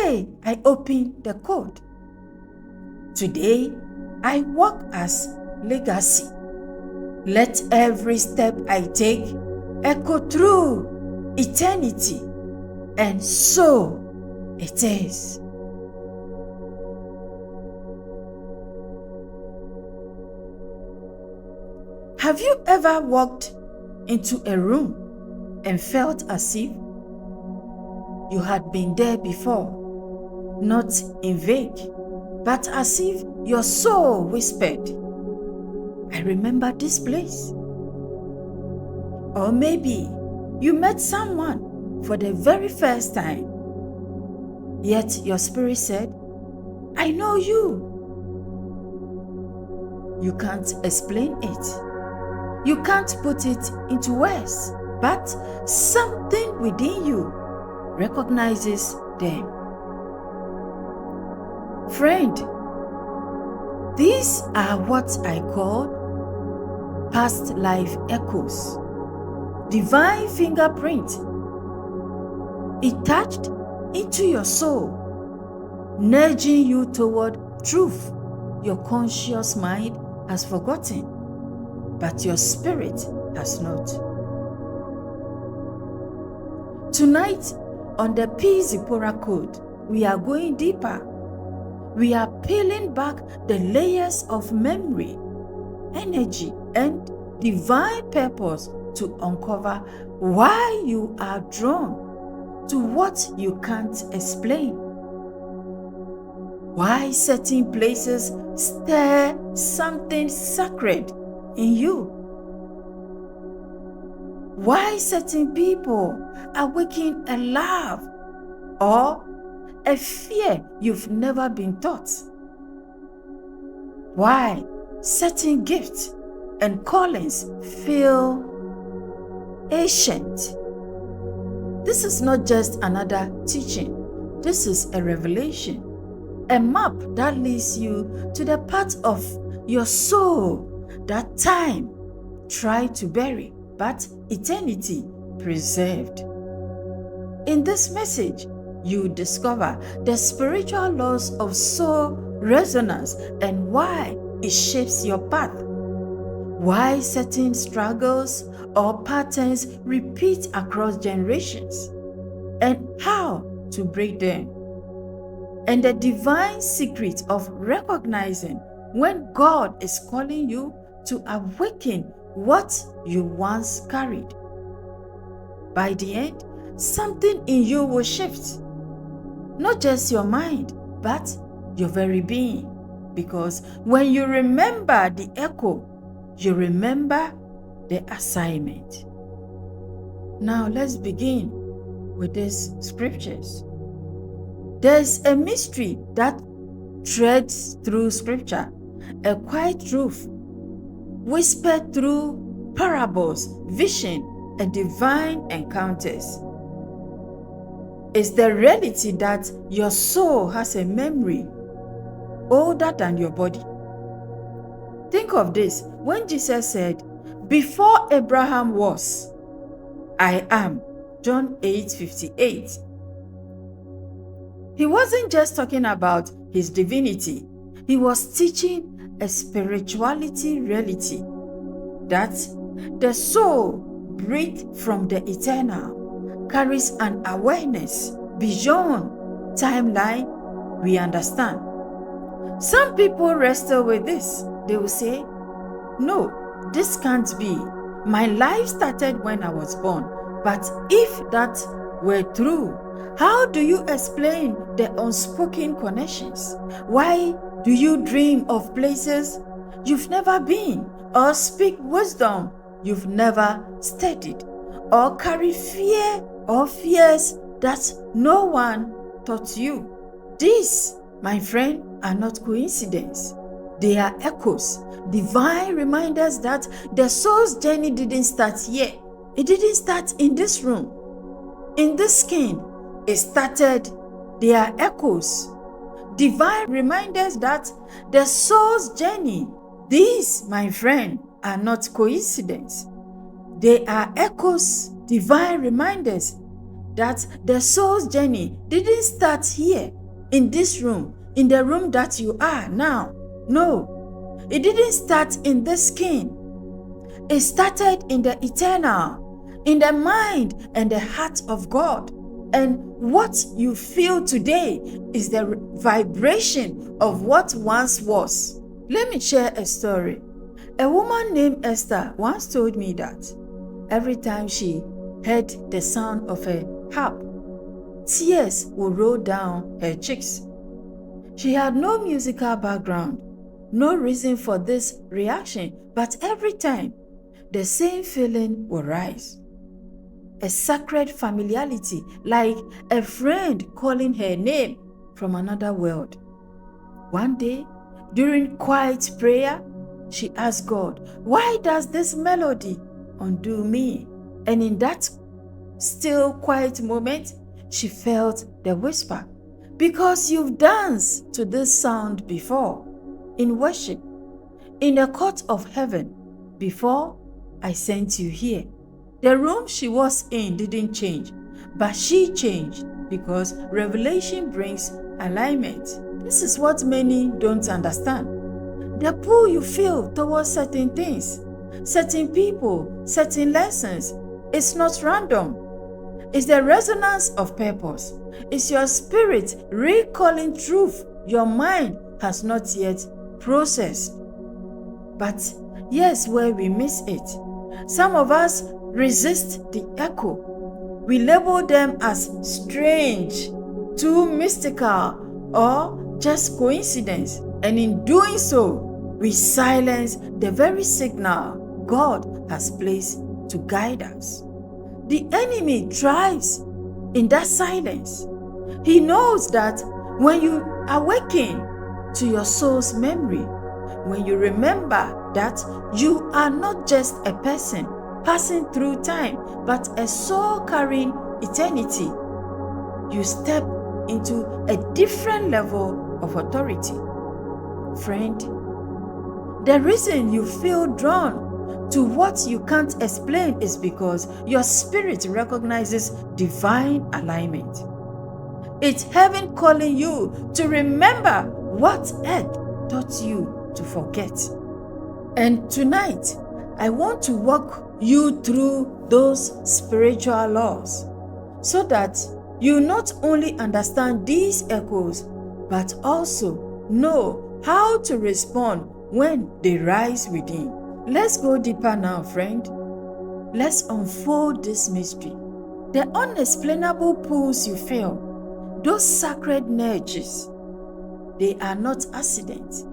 Today, I open the code. Today, I walk as legacy. Let every step I take echo through eternity, and so it is. Have you ever walked into a room and felt as if you had been there before, not in vague, but as if your soul whispered, "I remember this place"? Or maybe you met someone for the very first time, yet your spirit said, "I know you." You can't explain it. You can't put it into words, but something within you recognizes them. Friend, these are what I call past life echoes, divine fingerprint. It touched into your soul, nudging you toward truth your conscious mind has forgotten, but your spirit has not. Tonight, on the ThePZipporahcode, we are going deeper. We are peeling back the layers of memory, energy, and divine purpose to uncover why you are drawn to what you can't explain. Why certain places stir something sacred in you. Why certain people awaken a love or a fear you've never been taught. Why certain gifts and callings feel ancient. This is not just another teaching. This is a revelation, a map that leads you to the part of your soul that time tried to bury, but eternity preserved. In this message, you discover the spiritual laws of soul resonance and why it shapes your path. Why certain struggles or patterns repeat across generations, and how to break them. And the divine secret of recognizing when God is calling you to awaken what you once carried. By the end, something in you will shift. Not just your mind, but your very being. Because when you remember the echo, you remember the assignment. Now let's begin with these scriptures. There's a mystery that threads through scripture, a quiet truth whispered through parables, vision, and divine encounters. It's the reality that your soul has a memory older than your body. Think of this. When Jesus said, "Before Abraham was, I am," John 8:58, he wasn't just talking about his divinity. He was teaching a spirituality reality that the soul, breathed from the eternal, carries an awareness beyond timeline we understand. Some people wrestle with this. They will say, "No, this can't be. My life started when I was born." But if that were true, how do you explain the unspoken connections? Why do you dream of places you've never been, or speak wisdom you've never studied, or carry fear or fears that no one taught you? These, my friend, are not coincidence. They are echoes, divine reminders that the soul's journey didn't start here. It didn't start in this room, in this skin. It started. They are echoes, divine reminders that the soul's journey, these, my friend, are not coincidence. They are echoes, divine reminders that the soul's journey didn't start here, in this room, in the room that you are now. No, it didn't start in this skin. It started in the eternal, in the mind and the heart of God. And what you feel today is the vibration of what once was. Let me share a story. A woman named Esther once told me that every time she heard the sound of a harp, tears would roll down her cheeks. She had no musical background, no reason for this reaction, but every time, the same feeling would rise. A sacred familiarity, like a friend calling her name from another world. One day, during quiet prayer, she asked God, "Why does this melody undo me?" And in that still quiet moment, she felt the whisper, "Because you've danced to this sound before, in worship, in the court of heaven, before I sent you here." The room she was in didn't change, but she changed because revelation brings alignment. This is what many don't understand. The pull you feel towards certain things, certain people, certain lessons, it's not random. It's the resonance of purpose. It's your spirit recalling truth your mind has not yet processed. But here's where we miss it. Some of us resist the echo. We label them as strange, too mystical, or just coincidence. And in doing so, we silence the very signal God has placed to guide us. The enemy thrives in that silence. He knows that when you awaken to your soul's memory, when you remember that you are not just a person passing through time, but a soul carrying eternity, you step into a different level of authority. Friend, the reason you feel drawn to what you can't explain is because your spirit recognizes divine alignment. It's heaven calling you to remember what earth taught you to forget. And tonight, I want to walk you through those spiritual laws so that you not only understand these echoes, but also know how to respond when they rise within. Let's go deeper now, friend. Let's unfold this mystery. The unexplainable pulls you feel, those sacred nudges, they are not accidents.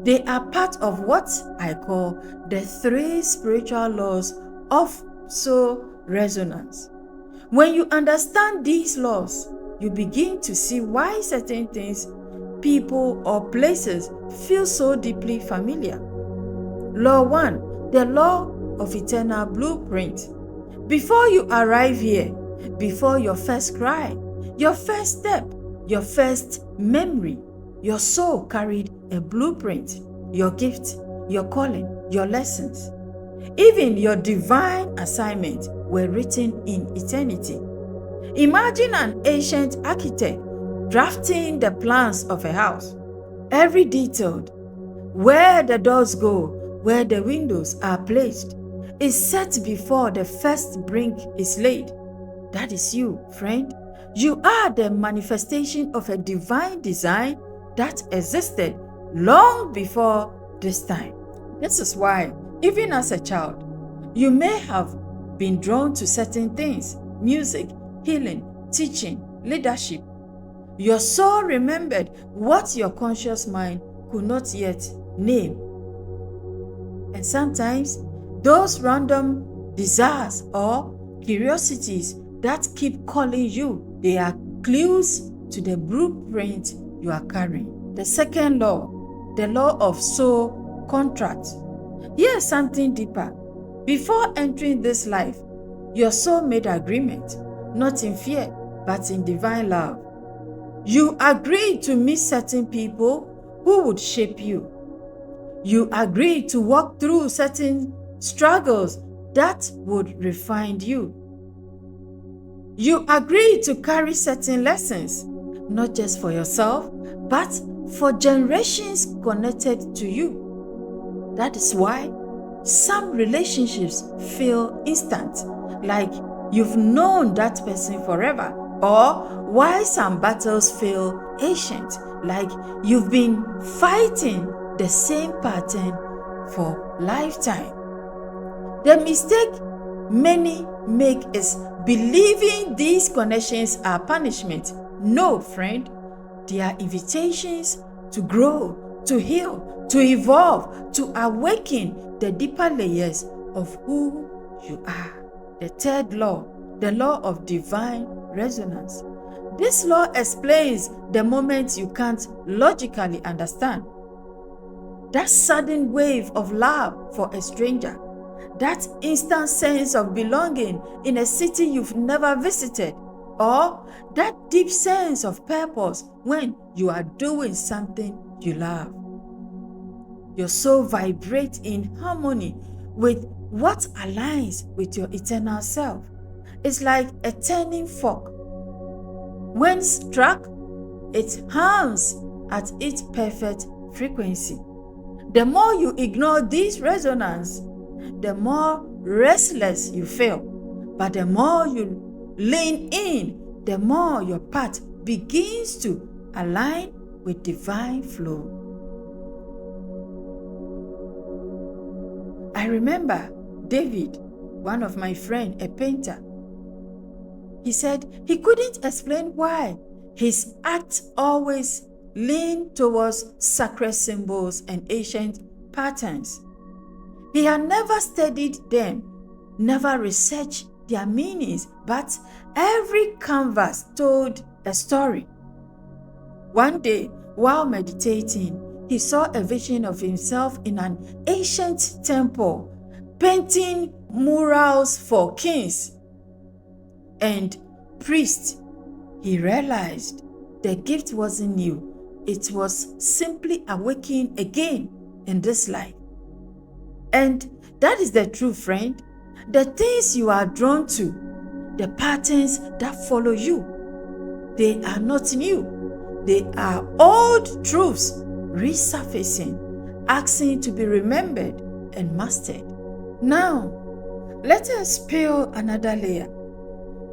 They are part of what I call the 3 spiritual laws of soul resonance. When you understand these laws, you begin to see why certain things, people, or places feel so deeply familiar. Law 1, the law of eternal blueprint. Before you arrive here, before your first cry, your first step, your first memory, your soul carried a blueprint. Your gift, your calling, your lessons, even your divine assignment were written in eternity. Imagine an ancient architect drafting the plans of a house. Every detailed, where the doors go, where the windows are placed, is set before the first brick is laid. That is you, friend. You are the manifestation of a divine design that existed long before this time. This is why, even as a child, you may have been drawn to certain things: music, healing, teaching, leadership. Your soul remembered what your conscious mind could not yet name. And sometimes, those random desires or curiosities that keep calling you, they are clues to the blueprint you are carrying. The second law, the law of soul contract. Here's something deeper. Before entering this life, your soul made agreement, not in fear, but in divine love. You agreed to meet certain people who would shape you. You agreed to walk through certain struggles that would refine you. You agree to carry certain lessons, not just for yourself, but for generations connected to you. That is why some relationships feel instant, like you've known that person forever, or why some battles feel ancient, like you've been fighting the same pattern for lifetime. The mistake many make is believing these connections are punishment. No, friend, they are invitations to grow, to heal, to evolve, to awaken the deeper layers of who you are. The third law, the law of divine resonance. This law explains the moment you can't logically understand. That sudden wave of love for a stranger, that instant sense of belonging in a city you've never visited, or that deep sense of purpose when you are doing something you love. Your soul vibrates in harmony with what aligns with your eternal self. It's like a turning fork. When struck, it hums at its perfect frequency. The more you ignore this resonance, the more restless you feel. But the more you lean in, the more your path begins to align with divine flow. I remember David, one of my friends, a painter. He said he couldn't explain why his art always leaned towards sacred symbols and ancient patterns. He had never studied them, never researched their meanings, but every canvas told a story. One day, while meditating, he saw a vision of himself in an ancient temple, painting murals for kings and priests. He realized the gift wasn't new. It was simply awakening again in this life. And that is the true, friend. The things you are drawn to, the patterns that follow you, they are not new. They are old truths resurfacing, asking to be remembered and mastered. Now, let us peel another layer,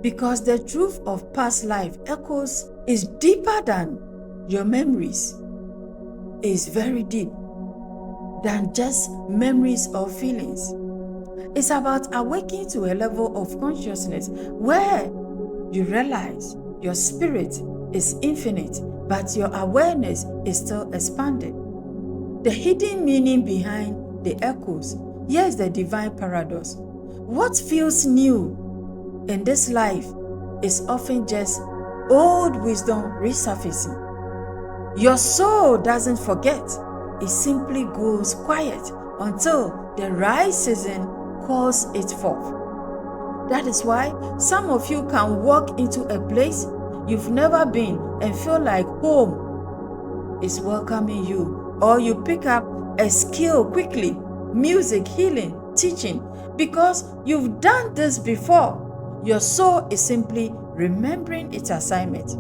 because the truth of past life echoes is deeper than your memories, is very deep than just memories or feelings. It's about awakening to a level of consciousness where you realize your spirit is infinite, but your awareness is still expanded. The hidden meaning behind the echoes, here's the divine paradox. What feels new in this life is often just old wisdom resurfacing. Your soul doesn't forget. It simply goes quiet until the right season calls it forth. That is why some of you can walk into a place you've never been and feel like home is welcoming you, or you pick up a skill quickly, music, healing, teaching, because you've done this before. Your soul is simply remembering its assignment.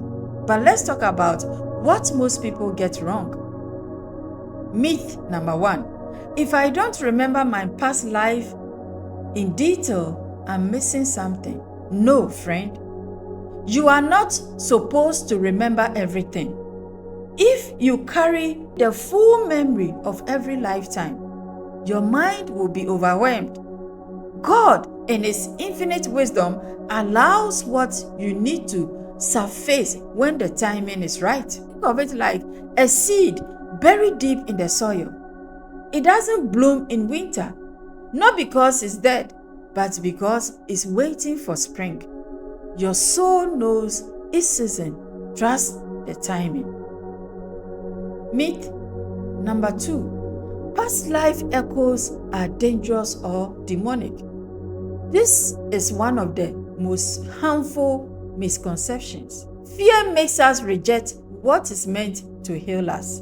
But let's talk about what most people get wrong. Myth number 1. If I don't remember my past life in detail, I'm missing something. No, friend. You are not supposed to remember everything. If you carry the full memory of every lifetime, your mind will be overwhelmed. God, in His infinite wisdom, allows what you need to surface when the timing is right. Think of it like a seed buried deep in the soil. It doesn't bloom in winter, not because it's dead, but because it's waiting for spring. Your soul knows its season. Trust the timing. Myth number 2. Past life echoes are dangerous or demonic. This is one of the most harmful misconceptions. Fear makes us reject what is meant to heal us.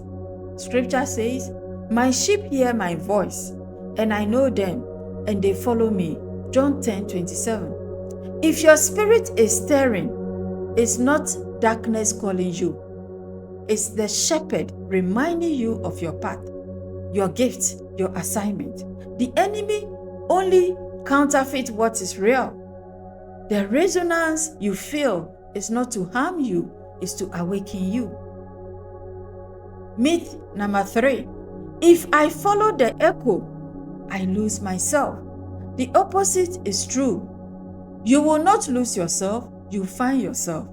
Scripture says, "My sheep hear my voice, and I know them, and they follow me." John 10:27. If your spirit is stirring, it's not darkness calling you. It's the shepherd reminding you of your path, your gift, your assignment. The enemy only counterfeit what is real. The resonance you feel is not to harm you, it's to awaken you. Myth number 3. If I follow the echo, I lose myself. The opposite is true. You will not lose yourself, you find yourself.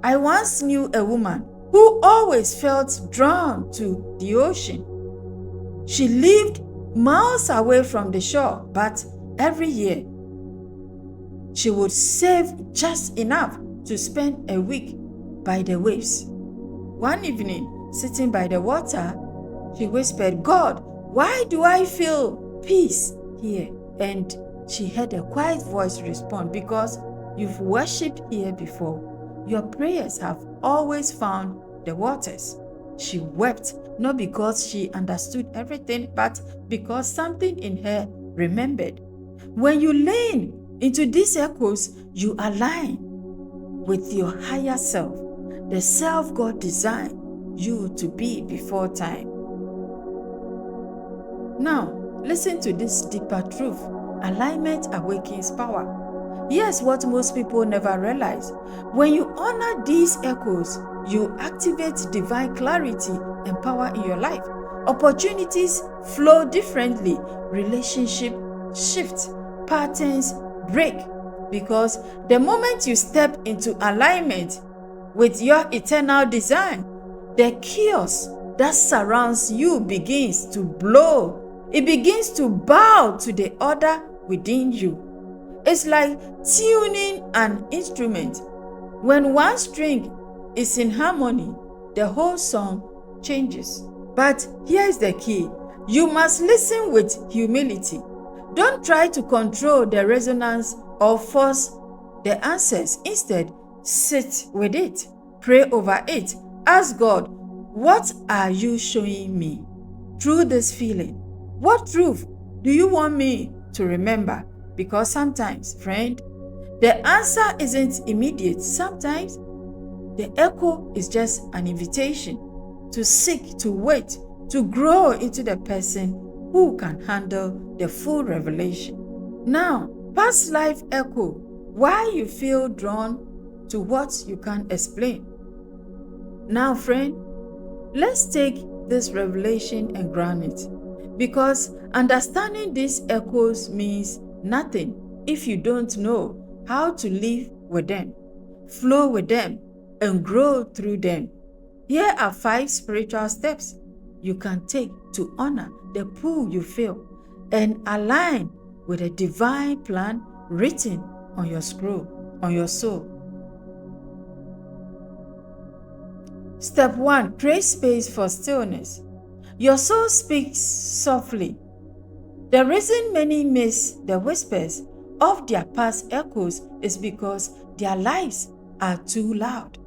I once knew a woman who always felt drawn to the ocean. She lived miles away from the shore, but every year she would save just enough to spend a week by the waves. One evening, sitting by the water, she whispered, "God, why do I feel peace here?" And she heard a quiet voice respond, "Because you've worshipped here before. Your prayers have always found the waters." She wept, not because she understood everything, but because something in her remembered. When you lean into these echoes, you align with your higher self, the self God designed you to be before time. Now, listen to this deeper truth. Alignment awakens power. Here's what most people never realize. When you honor these echoes, you activate divine clarity and power in your life. Opportunities flow differently. Relationships shift. Patterns break. Because the moment you step into alignment with your eternal design, the chaos that surrounds you begins to blow. It begins to bow to the order within you. It's like tuning an instrument. When one string is in harmony, the whole song changes. But here's the key. You must listen with humility. Don't try to control the resonance or force the answers. Instead, sit with it. Pray over it. Ask God, what are you showing me through this feeling? What truth do you want me to remember? Because sometimes, friend, the answer isn't immediate. Sometimes the echo is just an invitation to seek, to wait, to grow into the person who can handle the full revelation. Now, past life echo, why you feel drawn to what you can't explain. Now, friend, let's take this revelation and ground it. Because understanding these echoes means nothing if you don't know how to live with them, flow with them, and grow through them. Here are 5 spiritual steps you can take to honor the pull you feel and align with a divine plan written on your scroll, on your soul. Step 1, create space for stillness. Your soul speaks softly. The reason many miss the whispers of their past echoes is because their lives are too loud.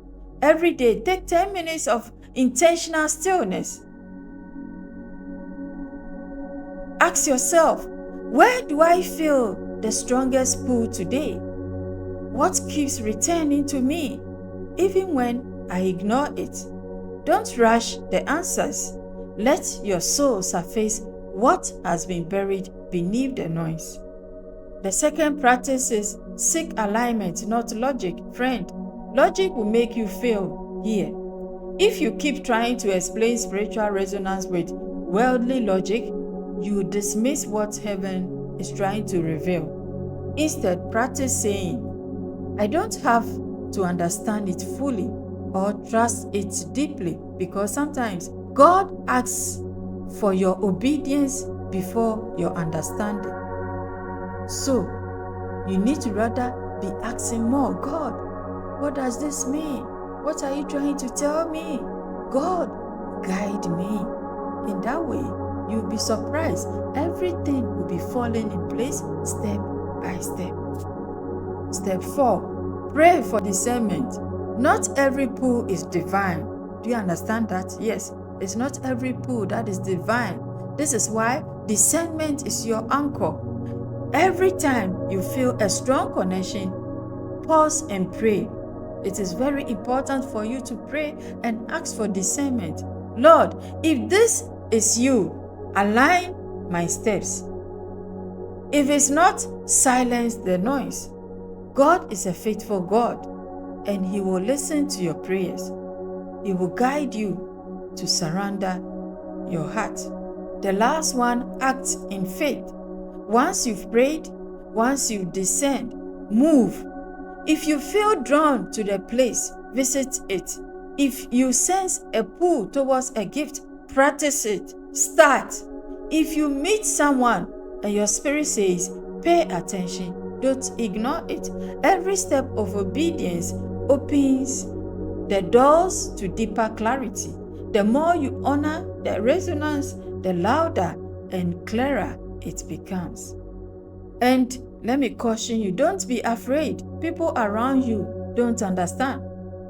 Every day, take 10 minutes of intentional stillness. Ask yourself, where do I feel the strongest pull today? What keeps returning to me, even when I ignore it? Don't rush the answers. Let your soul surface what has been buried beneath the noise. The second practice is seek alignment, not logic. Friend, logic will make you fail here. If you keep trying to explain spiritual resonance with worldly logic, you dismiss what heaven is trying to reveal. Instead, practice saying, I don't have to understand it fully or trust it deeply, because sometimes God asks for your obedience before your understanding. So, you need to rather be asking more, God, what does this mean? What are you trying to tell me? God, guide me. In that way, you'll be surprised. Everything will be falling in place step by step. Step 4, pray for discernment. Not every pull is divine. Do you understand that? Yes, it's not every pull that is divine. This is why discernment is your anchor. Every time you feel a strong connection, pause and pray. It is very important for you to pray and ask for discernment. Lord, if this is you, align my steps. If it's not, silence the noise. God is a faithful God, and He will listen to your prayers. He will guide you to surrender your heart. The last one, act in faith. Once you've prayed, once you've discerned, move. If you feel drawn to the place, visit it. If you sense a pull towards a gift, practice it. Start. If you meet someone and your spirit says, pay attention, don't ignore it. Every step of obedience opens the doors to deeper clarity. The more you honor the resonance, the louder and clearer it becomes. And let me caution you, don't be afraid. People around you don't understand.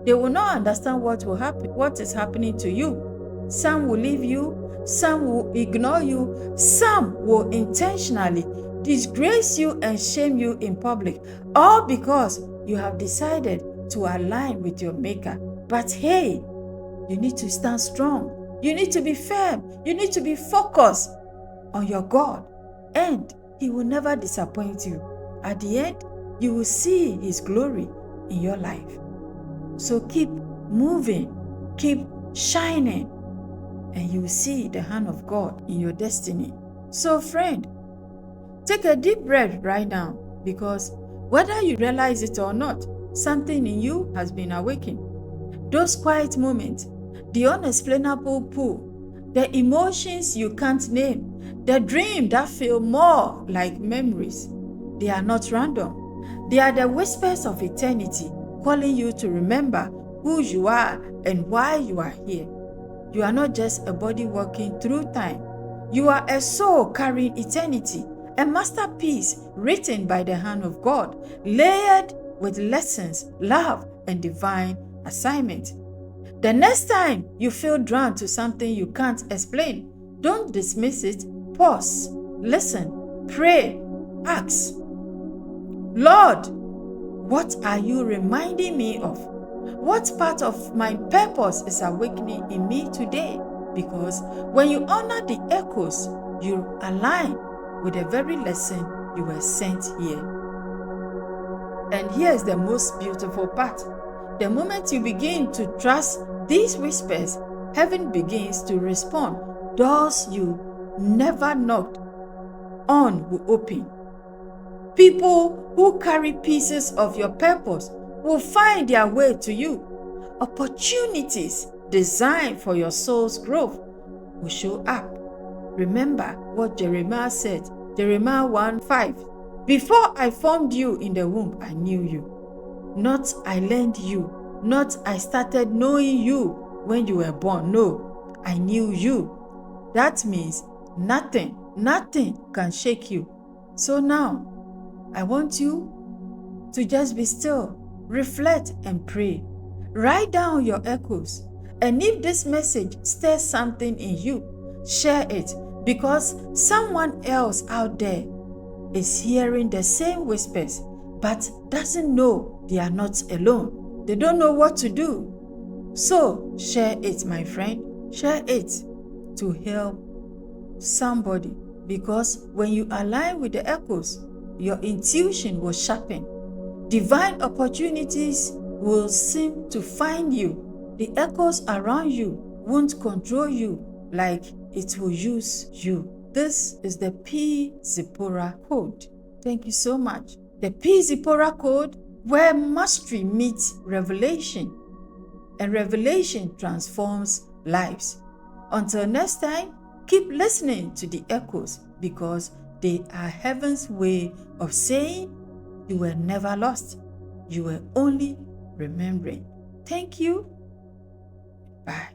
They will not understand what will happen, what is happening to you. Some will leave you, some will ignore you, some will intentionally disgrace you and shame you in public, all because you have decided to align with your Maker. But hey, you need to stand strong. You need to be firm. You need to be focused on your God, and He will never disappoint you. At the end, you will see His glory in your life. So keep moving, keep shining, and you will see the hand of God in your destiny. So friend, take a deep breath right now, because whether you realize it or not, something in you has been awakened. Those quiet moments, the unexplainable pull, the emotions you can't name, the dreams that feel more like memories, they are not random. They are the whispers of eternity calling you to remember who you are and why you are here. You are not just a body walking through time. You are a soul carrying eternity, a masterpiece written by the hand of God, layered with lessons, love, and divine assignment. The next time you feel drawn to something you can't explain, don't dismiss it. Pause, listen, pray, ask, Lord, what are you reminding me of? What part of my purpose is awakening in me today? Because when you honor the echoes, you align with the very lesson you were sent here. And here's the most beautiful part. The moment you begin to trust these whispers, heaven begins to respond. Doors you never knocked on will open. People who carry pieces of your purpose will find their way to you. Opportunities designed for your soul's growth will show up. Remember what Jeremiah said, Jeremiah 1:5. Before I formed you in the womb, I knew you. Not I learned you, not I started knowing you when you were born. No, I knew you. That means nothing can shake you. So now, I want you to just be still, reflect and pray. Write down your echoes. And if this message stirs something in you, share it, because someone else out there is hearing the same whispers but doesn't know they are not alone. They don't know what to do. So share it, my friend. Share it to help somebody, because when you align with the echoes, your intuition will sharpen. Divine opportunities will seem to find you. The echoes around you won't control you like it will use you. This is the ThePZipporahcode. Thank you so much. The ThePZipporahcode, where mastery meets revelation, and revelation transforms lives. Until next time, keep listening to the echoes, because they are heaven's way of saying you were never lost. You were only remembering. Thank you. Bye.